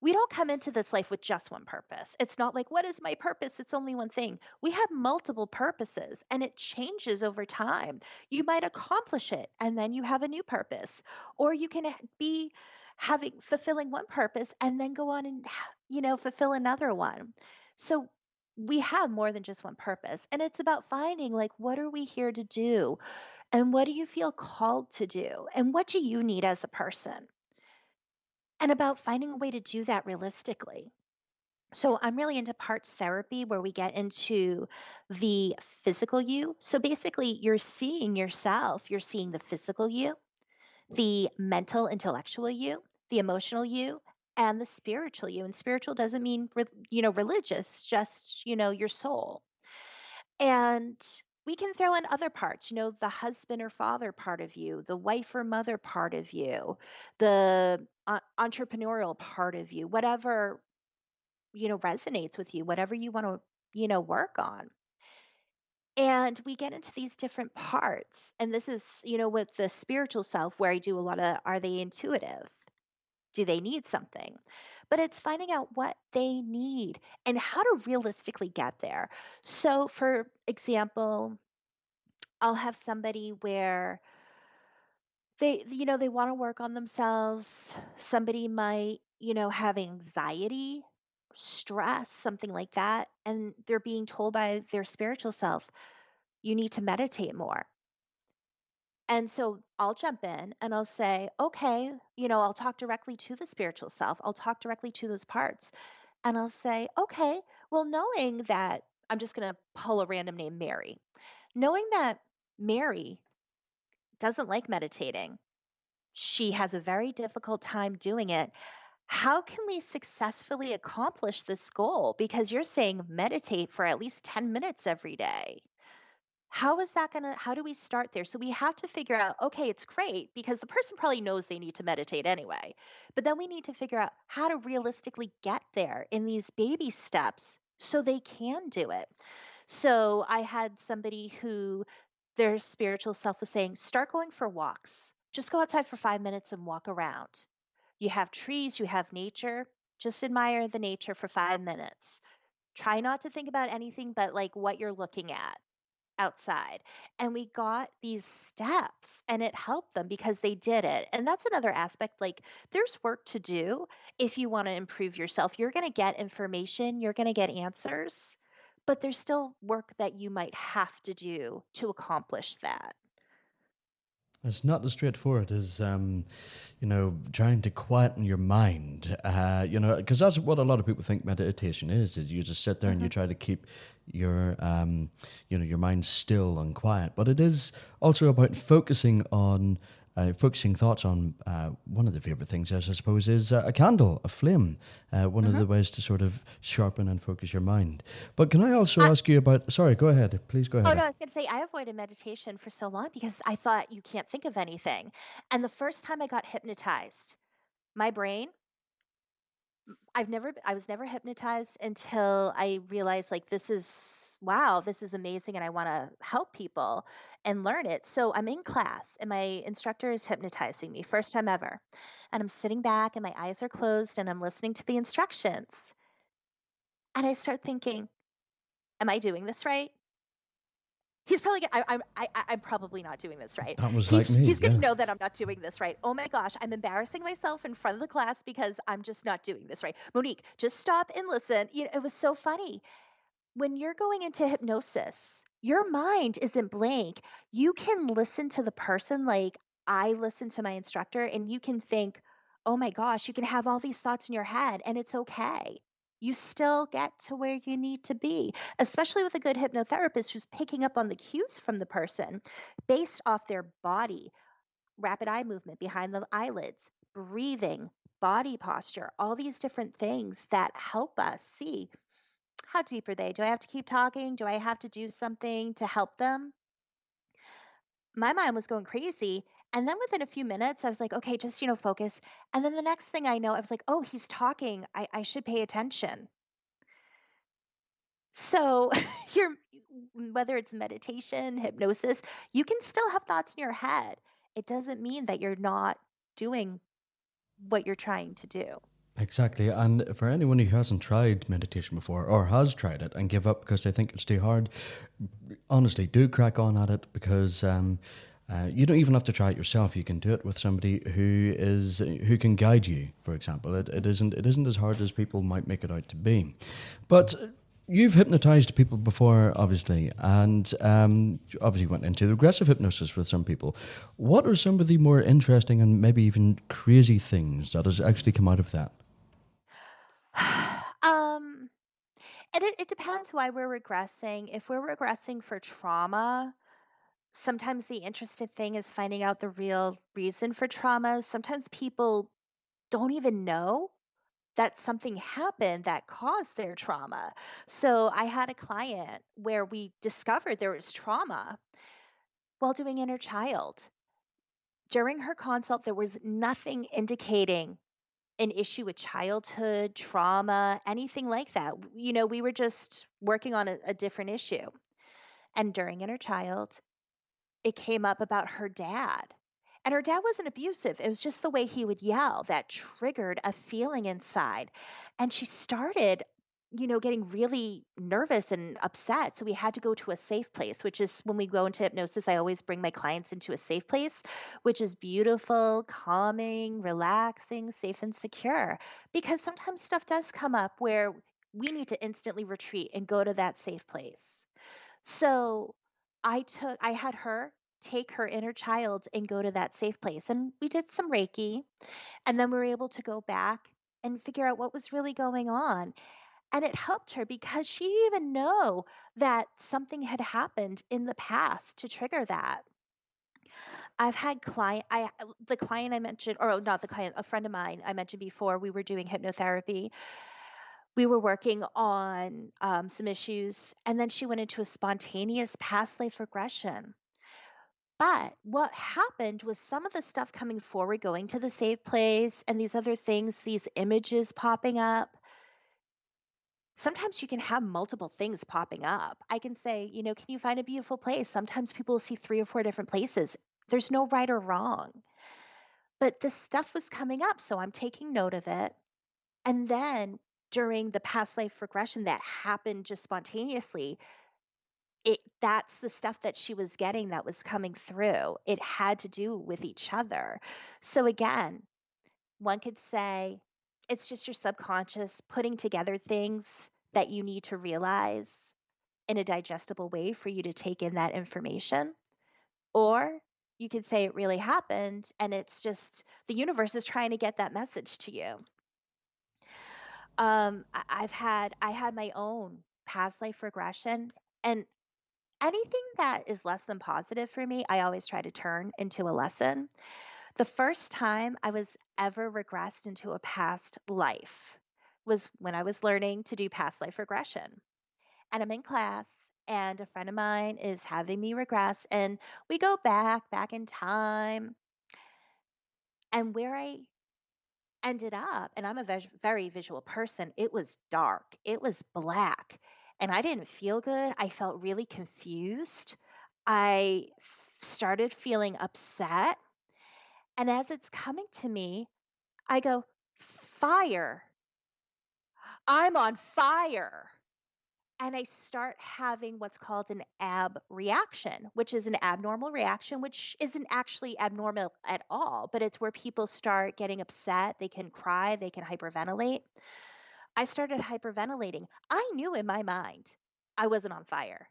we don't come into this life with just one purpose. It's not like, what is my purpose? It's only one thing. We have multiple purposes and it changes over time. You might accomplish it and then you have a new purpose, or you can be fulfilling one purpose and then go on and, fulfill another one. So we have more than just one purpose. And it's about finding, like, what are we here to do? And what do you feel called to do? And what do you need as a person? And about finding a way to do that realistically. So I'm really into parts therapy where we get into the physical you. So basically, you're seeing yourself, you're seeing the physical you, the mental, intellectual you, the emotional you, and the spiritual you. And spiritual doesn't mean, religious, just, your soul. And we can throw in other parts, the husband or father part of you, the wife or mother part of you, the entrepreneurial part of you, whatever, resonates with you, whatever you want to, work on. And we get into these different parts. And this is, with the spiritual self, where I do a lot of, are they intuitive? Do they need something? But it's finding out what they need and how to realistically get there. So, for example, I'll have somebody where they want to work on themselves. Somebody might, have anxiety, stress, something like that. And they're being told by their spiritual self, you need to meditate more. And so I'll jump in and I'll say, okay, I'll talk directly to the spiritual self. I'll talk directly to those parts. And I'll say, okay, well, knowing that I'm just going to pull a random name, Mary, knowing that Mary doesn't like meditating, she has a very difficult time doing it. How can we successfully accomplish this goal? Because you're saying meditate for at least 10 minutes every day. How do we start there? So we have to figure out, okay, it's great because the person probably knows they need to meditate anyway. But then we need to figure out how to realistically get there in these baby steps so they can do it. So I had somebody who their spiritual self was saying, start going for walks. Just go outside for 5 minutes and walk around. You have trees, you have nature. Just admire the nature for 5 minutes. Try not to think about anything but like what you're looking at outside. And we got these steps and it helped them because they did it. And that's another aspect. Like there's work to do if you want to improve yourself. You're going to get information, you're going to get answers, but there's still work that you might have to do to accomplish that. It's not as straightforward as, trying to quieten your mind, because that's what a lot of people think meditation is you just sit there and you Mhm. try to keep your mind still and quiet. But it is also about focusing thoughts on one of the favorite things, I suppose, is a candle, a flame, one of Mhm. the ways to sort of sharpen and focus your mind. But can I also ask you about, sorry, go ahead, please go Oh, ahead. no, I was gonna say I avoided meditation for so long because I thought you can't think of anything. And the first time I got hypnotized, my brain, I was never hypnotized until I realized like this is wow, this is amazing and I want to help people and learn it. So I'm in class and my instructor is hypnotizing me, first time ever. And I'm sitting back and my eyes are closed and I'm listening to the instructions. And I start thinking, am I doing this right? He's probably I'm probably not doing this right. That was like me, He's gonna yeah. know that I'm not doing this right. Oh my gosh, I'm embarrassing myself in front of the class because I'm just not doing this right. Monique, just stop and listen. It was so funny. When you're going into hypnosis, your mind isn't blank. You can listen to the person like I listen to my instructor, and you can think, oh my gosh, you can have all these thoughts in your head, and it's okay. You still get to where you need to be, especially with a good hypnotherapist who's picking up on the cues from the person based off their body, rapid eye movement behind the eyelids, breathing, body posture, all these different things that help us see how deep are they? Do I have to keep talking? Do I have to do something to help them? My mind was going crazy. And then within a few minutes, I was like, okay, just, focus. And then the next thing I know, I was like, oh, he's talking. I should pay attention. So you're, whether it's meditation, hypnosis, you can still have thoughts in your head. It doesn't mean that you're not doing what you're trying to do. Exactly. And for anyone who hasn't tried meditation before or has tried it and give up because they think it's too hard, honestly, do crack on at it because you don't even have to try it yourself. You can do it with somebody who can guide you, for example. It isn't as hard as people might make it out to be. But you've hypnotized people before, obviously, and obviously went into regressive hypnosis with some people. What are some of the more interesting and maybe even crazy things that has actually come out of that? um, and it depends why we're regressing. If we're regressing for trauma, sometimes the interesting thing is finding out the real reason for trauma. Sometimes people don't even know that something happened that caused their trauma. So I had a client where we discovered there was trauma while doing inner child. During her consult, there was nothing indicating an issue with childhood trauma, anything like that. We were just working on a different issue. And during inner child, it came up about her dad. And her dad wasn't abusive. It was just the way he would yell that triggered a feeling inside. And she started, getting really nervous and upset. So we had to go to a safe place, which is when we go into hypnosis, I always bring my clients into a safe place, which is beautiful, calming, relaxing, safe, and secure. Because sometimes stuff does come up where we need to instantly retreat and go to that safe place. So I had her take her inner child and go to that safe place. And we did some Reiki. And then we were able to go back and figure out what was really going on. And it helped her because she didn't even know that something had happened in the past to trigger that. I've had the client I mentioned, or not the client, a friend of mine I mentioned before, we were doing hypnotherapy. We were working on some issues, and then she went into a spontaneous past life regression. But what happened was some of the stuff coming forward, going to the safe place, and these other things, these images popping up. Sometimes you can have multiple things popping up. I can say, can you find a beautiful place? Sometimes people will see three or four different places. There's no right or wrong. But this stuff was coming up, so I'm taking note of it. And then during the past life regression that happened just spontaneously, that's the stuff that she was getting that was coming through. It had to do with each other. So again, one could say it's just your subconscious putting together things that you need to realize in a digestible way for you to take in that information. Or you could say it really happened and it's just the universe is trying to get that message to you. I had my own past life regression, and anything that is less than positive for me, I always try to turn into a lesson. The first time I was ever regressed into a past life was when I was learning to do past life regression. And I'm in class, and a friend of mine is having me regress, and we go back in time. And where I ended up, and I'm a very visual person, it was dark, it was black, and I didn't feel good. I felt really confused. Started feeling upset. And as it's coming to me, I go, fire. I'm on fire. And I start having what's called an ab reaction, which is an abnormal reaction, which isn't actually abnormal at all, but it's where people start getting upset. They can cry, they can hyperventilate. I started hyperventilating. I knew in my mind I wasn't on fire.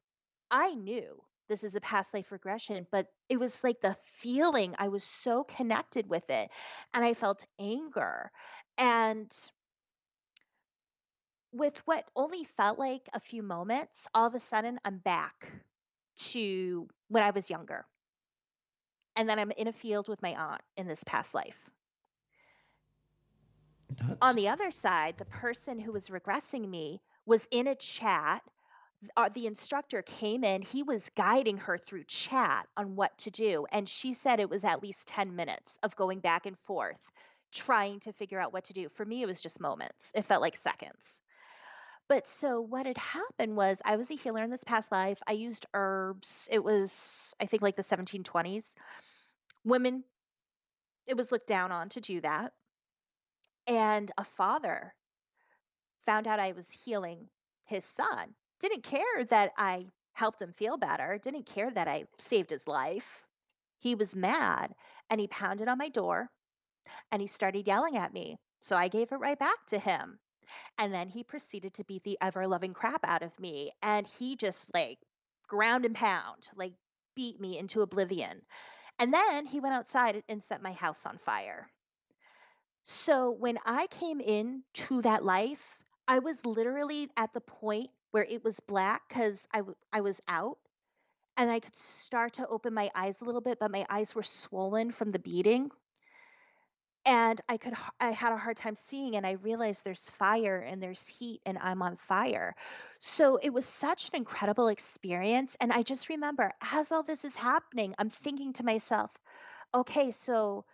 I knew this is a past life regression, but it was like the feeling, I was so connected with it. And I felt anger. And with what only felt like a few moments, all of a sudden I'm back to when I was younger. And then I'm in a field with my aunt in this past life. On That's the other side, the person who was regressing me was in a chat. The instructor came in, he was guiding her through chat on what to do. And she said it was at least 10 minutes of going back and forth, trying to figure out what to do. For me, it was just moments, it felt like seconds. But so what had happened was I was a healer in this past life. I used herbs. It was, I think, like the 1720s. Women, it was looked down on to do that. And a father found out I was healing his son. Didn't care that I helped him feel better, didn't care that I saved his life. He was mad and he pounded on my door and he started yelling at me. So I gave it right back to him. And then he proceeded to beat the ever loving crap out of me. And he just like ground and pound, like beat me into oblivion. And then he went outside and set my house on fire. So when I came in to that life, I was literally at the point where it was black because I was out and I could start to open my eyes a little bit, but my eyes were swollen from the beating. And I had a hard time seeing, and I realized there's fire and there's heat and I'm on fire. So it was such an incredible experience. And I just remember as all this is happening, I'm thinking to myself, okay, so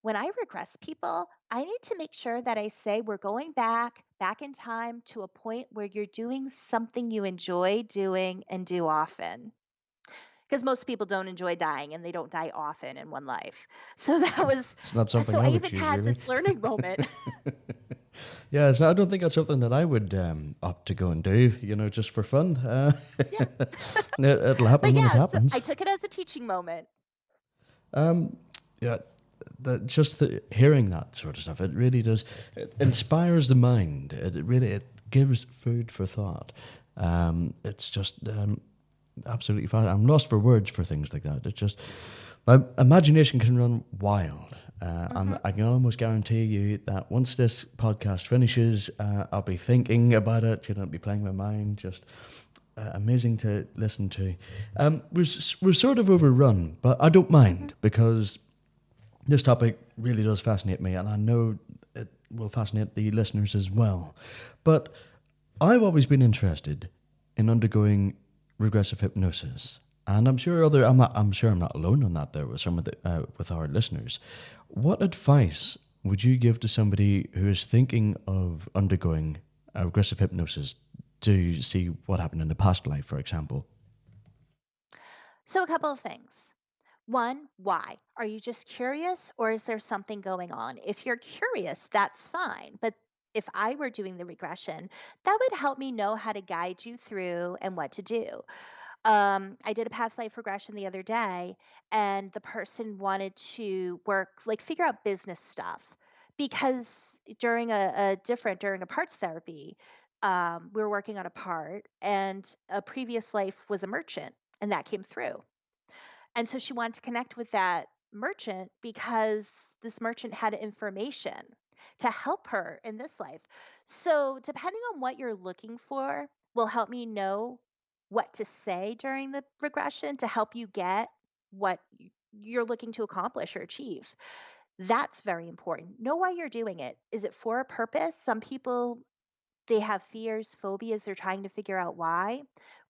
when I regress people, I need to make sure that I say we're going back in time to a point where you're doing something you enjoy doing and do often. Because most people don't enjoy dying and they don't die often in one life. So that was, It's not something so I I would even choose, had really. this learning moment. Yeah, so I don't think that's something that I would opt to go and do, just for fun. Yeah. It'll happen But when it yeah, so I happens. took it as a teaching moment. Um, yeah, hearing that sort of stuff, it really does. It inspires the mind. It gives food for thought. It's just absolutely fine. I'm lost for words for things like that. It's just my imagination can run wild, and Hmm. I can almost guarantee you that once this podcast finishes, I'll be thinking about it. It'll be playing my mind. Just amazing to listen to. We're sort of overrun, but I don't Hmm. mind because this topic really does fascinate me, and I know it will fascinate the listeners as well. But I've always been interested in undergoing regressive hypnosis, and I'm sure I'm not alone on that. There with some of with our listeners. What advice would you give to somebody who is thinking of undergoing regressive hypnosis to see what happened in the past life, for example? So, a couple of things. One, why? Are you just curious or is there something going on? If you're curious, that's fine. But if I were doing the regression, that would help me know how to guide you through and what to do. I did a past life regression the other day, and the person wanted to work, like figure out business stuff because during a parts therapy, we were working on a part, and a previous life was a merchant, and that came through. And so she wanted to connect with that merchant because this merchant had information to help her in this life. So, depending on what you're looking for, will help me know what to say during the regression to help you get what you're looking to accomplish or achieve. That's very important. Know why you're doing it. Is it for a purpose? Some people, they have fears, phobias, they're trying to figure out why,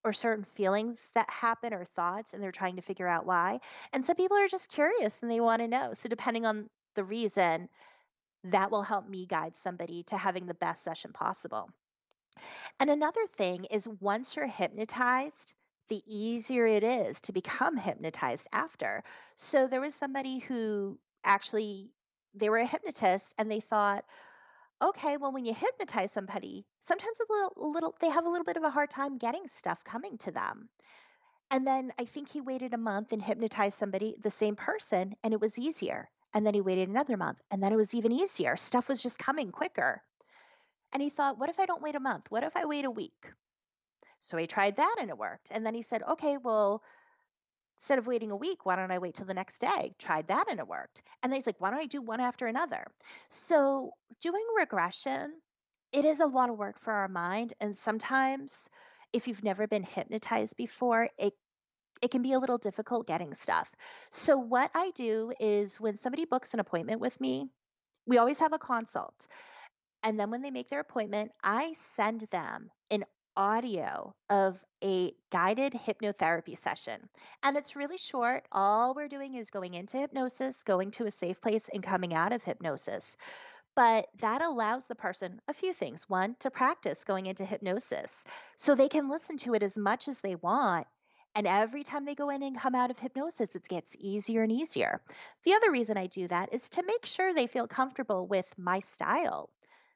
or certain feelings that happen or thoughts, and they're trying to figure out why. And some people are just curious and they want to know. So, depending on the reason, that will help me guide somebody to having the best session possible. And another thing is once you're hypnotized, the easier it is to become hypnotized after. So, there was somebody who actually, they were a hypnotist and they thought, okay, well, when you hypnotize somebody, sometimes they have a little bit of a hard time getting stuff coming to them. And then I think he waited a month and hypnotized somebody, the same person, and it was easier. And then he waited another month, and then it was even easier. Stuff was just coming quicker. And he thought, what if I don't wait a month? What if I wait a week? So he tried that and it worked. And then he said, okay, well, instead of waiting a week, why don't I wait till the next day? Tried that and it worked. And then he's like, why don't I do one after another? So doing regression, it is a lot of work for our mind. And sometimes if you've never been hypnotized before, it can be a little difficult getting stuff. So what I do is when somebody books an appointment with me, we always have a consult. And then when they make their appointment, I send them an audio of a guided hypnotherapy session. And it's really short. All we're doing is going into hypnosis, going to a safe place, and coming out of hypnosis. But that allows the person a few things. One, to practice going into hypnosis so they can listen to it as much as they want. And every time they go in and come out of hypnosis, it gets easier and easier. The other reason I do that is to make sure they feel comfortable with my style.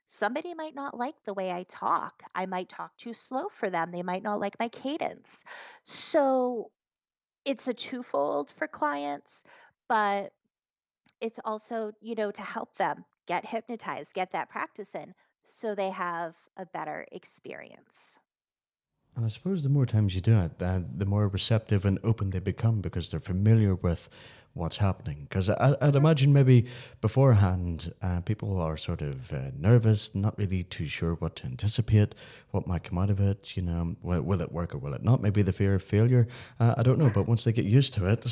Somebody might not like the way I talk. I might talk too slow for them. They might not like my cadence. So it's a twofold for clients, but it's also, to help them get hypnotized, get that practice in, so they have a better experience. And I suppose the more times you do it, the more receptive and open they become because they're familiar with what's happening. Because I'd Mhm. imagine maybe beforehand, people are sort of nervous, not really too sure what to anticipate, what might come out of it. Will it work or will it not? Maybe the fear of failure. I don't know. Yeah, But once they get used to it,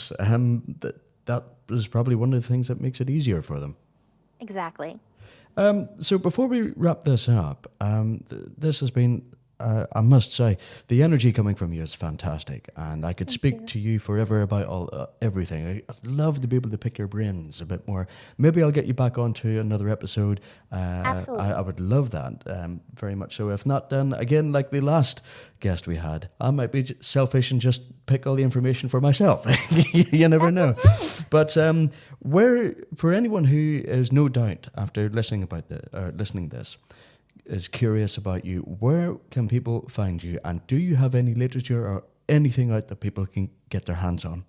that is probably one of the things that makes it easier for them. exactly. So before we wrap this up, this has been, I must say, the energy coming from you is fantastic, and I could Thank speak you. to you forever about everything. I'd love to be able to pick your brains a bit more. Maybe I'll get you back onto another episode. I Absolutely. would love that very much so. If not, then again, like the last guest we had, I might be selfish and just pick all the information for myself. You never That's know. okay. But where for anyone who is no doubt after listening this is curious about you, where can people find you, and do you have any literature or anything out that people can get their hands on?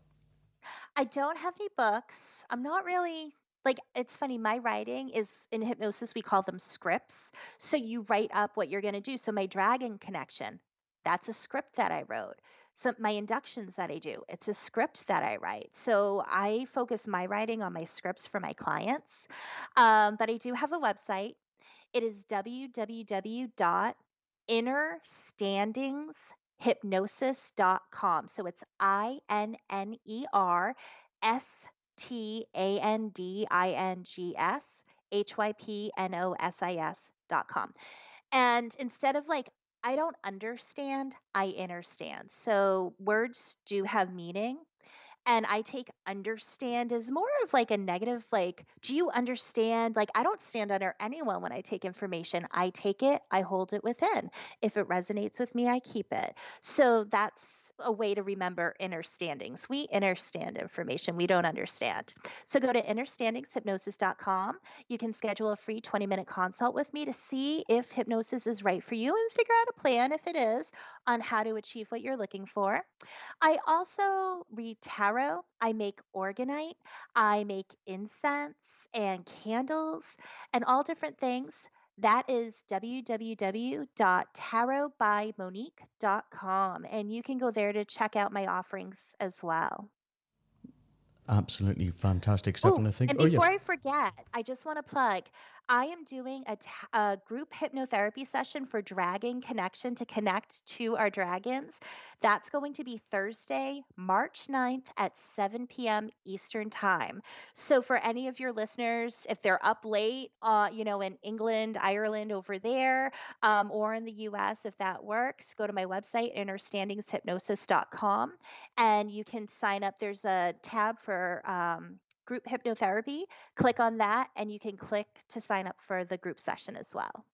I don't have any books. I'm not really like it's funny, my writing is in hypnosis, we call them scripts. So you write up what you're going to do. So my dragon connection, that's a script that I wrote. So my inductions that I do, it's a script that I write. So I focus my writing on my scripts for my clients. But I do have a website. It is www.innerstandingshypnosis.com. So it's INNERSTANDINGSHYPNOSIS.com. And instead of like, I don't understand, I understand. So words do have meaning. And I take understand as more of like a negative, like, do you understand? Like, I don't stand under anyone when I take information. I take it, I hold it within. If it resonates with me, I keep it. So that's a way to remember understandings. We understand information, we don't understand. So go to understandingshypnosis.com. You can schedule a free 20-minute consult with me to see if hypnosis is right for you and figure out a plan, if it is, on how to achieve what you're looking for. I also read tarot. I make organite. I make incense and candles and all different things. That is www.tarotbymonique.com. And you can go there to check out my offerings as well. Absolutely fantastic stuff, Oh, and I think, and oh before yes, I forget, I just want to plug. I am doing a group hypnotherapy session for Dragon Connection to connect to our dragons. That's going to be Thursday, March 9th at 7 p.m. Eastern Time. So for any of your listeners, if they're up late, in England, Ireland, over there, or in the US, if that works, go to my website, understandingshypnosis.com, and you can sign up. There's a tab for group hypnotherapy. Click on that, and you can click to sign up for the group session as well.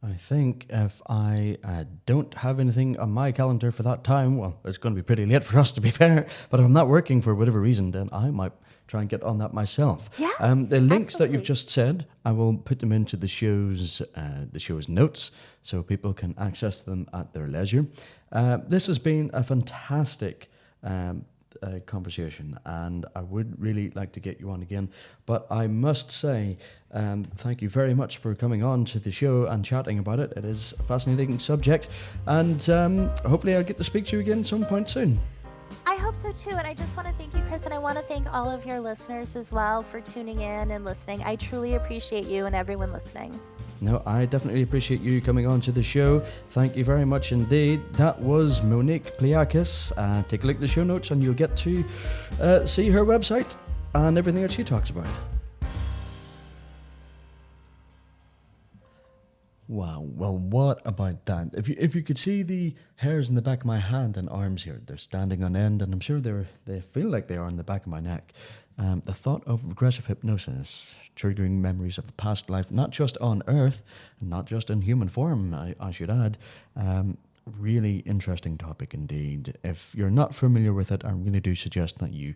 I think if I don't have anything on my calendar for that time, well, it's going to be pretty late for us to be fair. But if I'm not working for whatever reason, then I might try and get on that myself. The Yes, links that you've absolutely. just said, I will put them into the show's notes, so people can access them at their leisure. This has been a fantastic conversation, and I would really like to get you on again. But I must say, thank you very much for coming on to the show and chatting about it. It is a fascinating subject, and hopefully I'll get to speak to you again some point soon. I hope so too. And I just want to thank you, Chris. And I want to thank all of your listeners as well for tuning in and listening. I truly appreciate you and everyone listening. No, I definitely appreciate you coming on to the show. Thank you very much indeed. That was Monique Pliakos. Take a look at the show notes and you'll get to see her website and everything that she talks about. Wow, well, what about that? If you could see the hairs in the back of my hand and arms here, they're standing on end, and I'm sure they feel like they are on the back of my neck. The thought of regressive hypnosis triggering memories of a past life, not just on Earth, not just in human form, I should add. Really interesting topic indeed. If you're not familiar with it, I really do suggest that you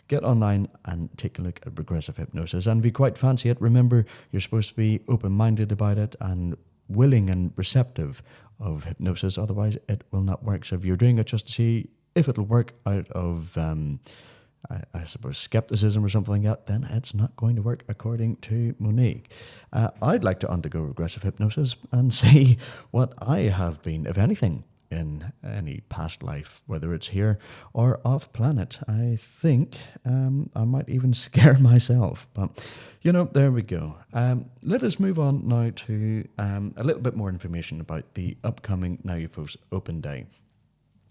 get online and take a look at regressive hypnosis. And if you quite fancy it, remember you're supposed to be open-minded about it and willing and receptive of hypnosis. Otherwise, it will not work. So if you're doing it just to see if it'll work out of I suppose, skepticism or something like that, then it's not going to work, according to Monique. I'd like to undergo regressive hypnosis and see what I have been, if anything, in any past life, whether it's here or off planet. I think I might even scare myself. But, there we go. Let us move on now to a little bit more information about the upcoming NIUFOS Open Day.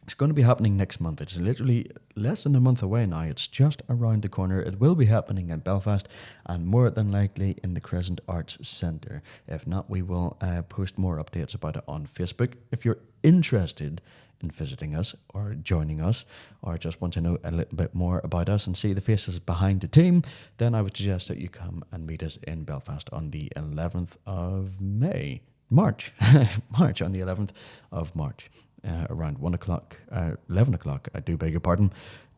It's going to be happening next month. It's literally less than a month away now. It's just around the corner. It will be happening in Belfast and more than likely in the Crescent Arts Centre. If not, we will post more updates about it on Facebook. If you're interested in visiting us or joining us or just want to know a little bit more about us and see the faces behind the team, then I would suggest that you come and meet us in Belfast on the 11th of March, on the 11th of March. Around 11 o'clock, I do beg your pardon,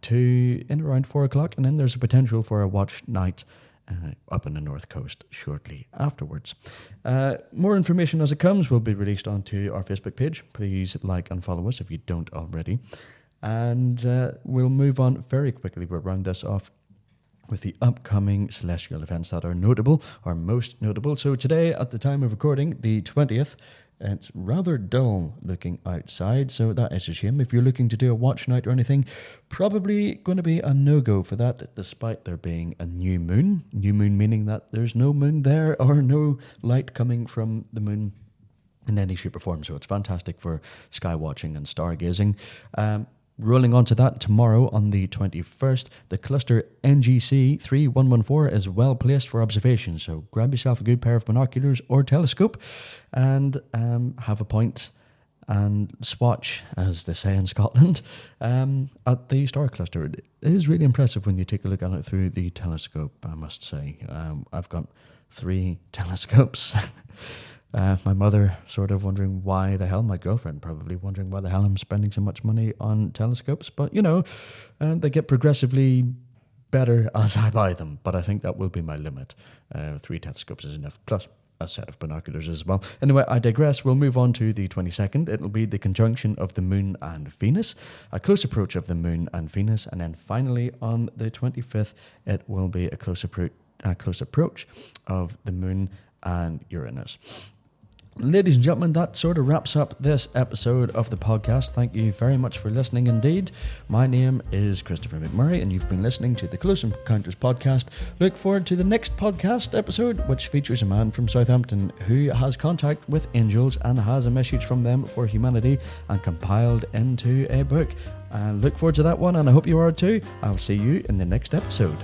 to in around 4 o'clock, and then there's a potential for a watch night up in the North Coast shortly afterwards. More information as it comes will be released onto our Facebook page. Please like and follow us if you don't already. And we'll move on very quickly. We'll round this off with the upcoming celestial events that are notable, or most notable. So today, at the time of recording, the 20th, it's rather dull looking outside, so that is a shame. If you're looking to do a watch night or anything, probably going to be a no-go for that, despite there being a new moon. New moon meaning that there's no moon there or no light coming from the moon in any shape or form. So it's fantastic for sky watching and stargazing. Rolling on to that, tomorrow on the 21st, the cluster NGC 3114 is well placed for observation. So grab yourself a good pair of binoculars or telescope and have a point and swatch, as they say in Scotland, at the star cluster. It is really impressive when you take a look at it through the telescope, I must say. I've got 3 telescopes. My mother sort of wondering why the hell, my girlfriend probably wondering why the hell I'm spending so much money on telescopes. But, they get progressively better as I buy them. But I think that will be my limit. 3 telescopes is enough, plus a set of binoculars as well. Anyway, I digress. We'll move on to the 22nd. It'll be the conjunction of the Moon and Venus, a close approach of the Moon and Venus. And then finally, on the 25th, it will be a close approach of the Moon and Uranus. Ladies and gentlemen, that sort of wraps up this episode of the podcast. Thank you very much for listening indeed. My name is Christopher McMurray, and you've been listening to the Close Encounters podcast. Look forward to the next podcast episode, which features a man from Southampton who has contact with angels and has a message from them for humanity and compiled into a book. Look forward to that one, and I hope you are too. I'll see you in the next episode.